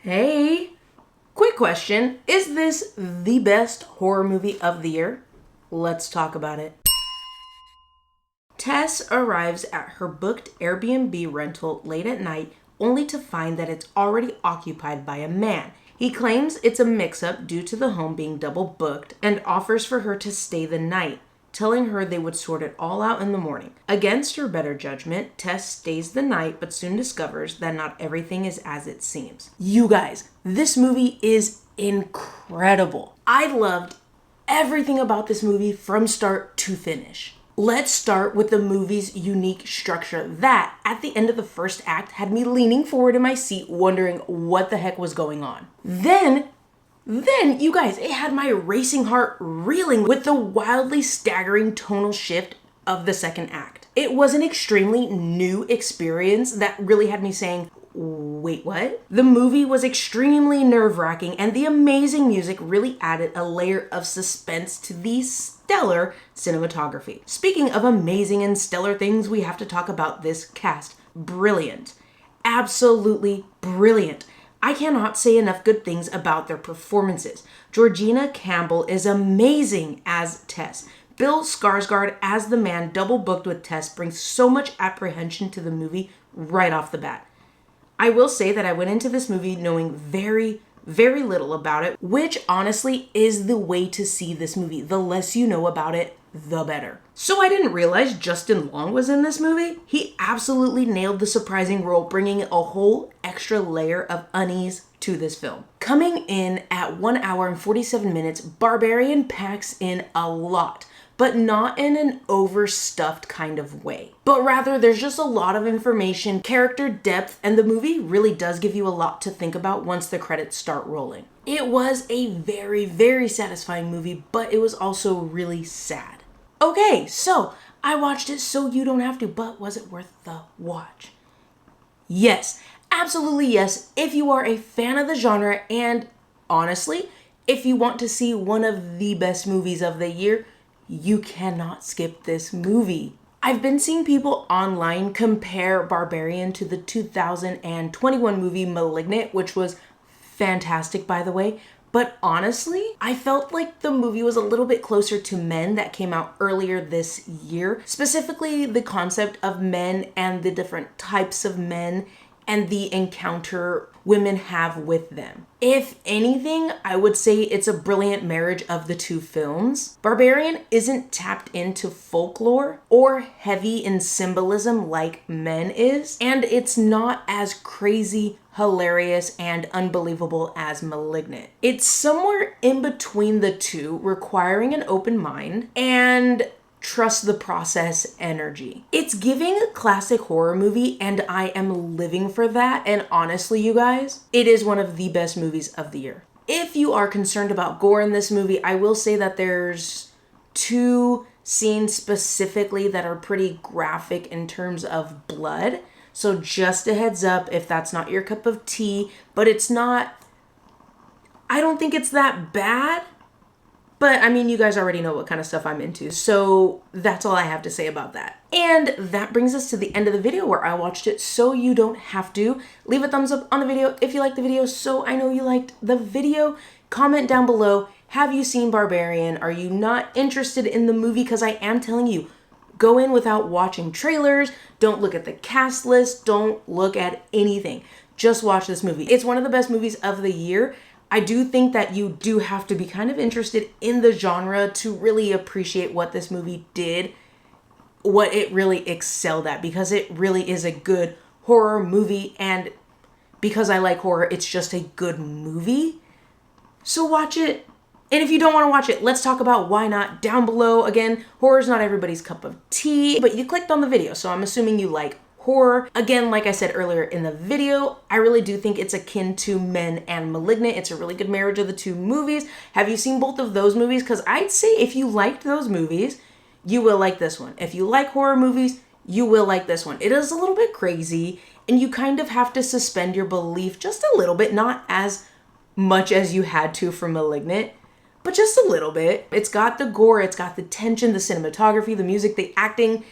Hey, quick question. Is this the best horror movie of the year? Let's talk about it. Tess arrives at her booked Airbnb rental late at night only to find that it's already occupied by a man. He claims it's a mix-up due to the home being double booked and offers for her to stay the night, telling her they would sort it all out in the morning. Against her better judgment, Tess stays the night but soon discovers that not everything is as it seems. You guys, this movie is incredible. I loved everything about this movie from start to finish. Let's start with the movie's unique structure that, at the end of the first act, had me leaning forward in my seat wondering what the heck was going on. Then, you guys, it had my racing heart reeling with the wildly staggering tonal shift of the second act. It was an extremely new experience that really had me saying, wait, what? The movie was extremely nerve-wracking, and the amazing music really added a layer of suspense to the stellar cinematography. Speaking of amazing and stellar things, we have to talk about this cast. Brilliant. Absolutely brilliant. I cannot say enough good things about their performances. Georgina Campbell is amazing as Tess. Bill Skarsgård as the man double booked with Tess brings so much apprehension to the movie right off the bat. I will say that I went into this movie knowing very little about it, which honestly is the way to see this movie. The less you know about it, the better. So I didn't realize Justin Long was in this movie. He absolutely nailed the surprising role, bringing a whole extra layer of unease to this film. Coming in at 1 hour and 47 minutes, Barbarian packs in a lot, but not in an overstuffed kind of way. But rather, there's just a lot of information, character depth, and the movie really does give you a lot to think about once the credits start rolling. It was a very satisfying movie, but it was also really sad. Okay, so I watched it so you don't have to, but was it worth the watch? Yes, absolutely yes, if you are a fan of the genre, and honestly, if you want to see one of the best movies of the year, you cannot skip this movie. I've been seeing people online compare Barbarian to the 2021 movie Malignant, which was fantastic, by the way. But honestly, I felt like the movie was a little bit closer to Men that came out earlier this year. Specifically, the concept of men and the different types of men and the encounter women have with them. If anything, I would say it's a brilliant marriage of the two films. Barbarian isn't tapped into folklore or heavy in symbolism like Men is, and it's not as crazy, hilarious, and unbelievable as Malignant. It's somewhere in between the two, requiring an open mind and trust the process energy. It's giving a classic horror movie, and I am living for that. And honestly, you guys, it is one of the best movies of the year. If you are concerned about gore in this movie, I will say that there's 2 scenes specifically that are pretty graphic in terms of blood. So just a heads up if that's not your cup of tea, but I don't think it's that bad. But I mean, you guys already know what kind of stuff I'm into, so that's all I have to say about that. And that brings us to the end of the video where I watched it so you don't have to. Leave a thumbs up on the video if you liked the video so I know you liked the video. Comment down below, have you seen Barbarian? Are you not interested in the movie? Because I am telling you, go in without watching trailers, don't look at the cast list, don't look at anything. Just watch this movie. It's one of the best movies of the year. I do think that you do have to be kind of interested in the genre to really appreciate what this movie did, what it really excelled at, because it really is a good horror movie, and because I like horror, it's just a good movie. So watch it. And if you don't want to watch it, let's talk about why not down below. Again, horror is not everybody's cup of tea, but you clicked on the video, so I'm assuming you like horror. Again, like I said earlier in the video, I really do think it's akin to Men and Malignant. It's a really good marriage of the 2 movies. Have you seen both of those movies? Because I'd say if you liked those movies, you will like this one. If you like horror movies, you will like this one. It is a little bit crazy, and you kind of have to suspend your belief just a little bit, not as much as you had to for Malignant, but just a little bit. It's got the gore, it's got the tension, the cinematography, the music, the acting,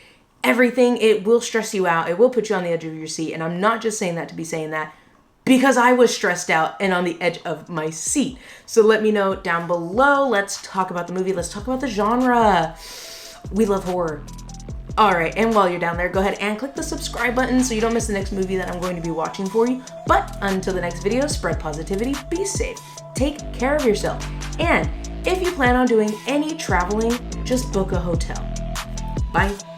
everything. It will stress you out. It will put you on the edge of your seat. And I'm not just saying that to be saying that. because I was stressed out and on the edge of my seat. So let me know down below. Let's talk about the movie. Let's talk about the genre. We love horror. All right, and while you're down there, go ahead and click the subscribe button so you don't miss the next movie that I'm going to be watching for you. But until the next video, spread positivity, be safe, take care of yourself, and if you plan on doing any traveling, just book a hotel. Bye.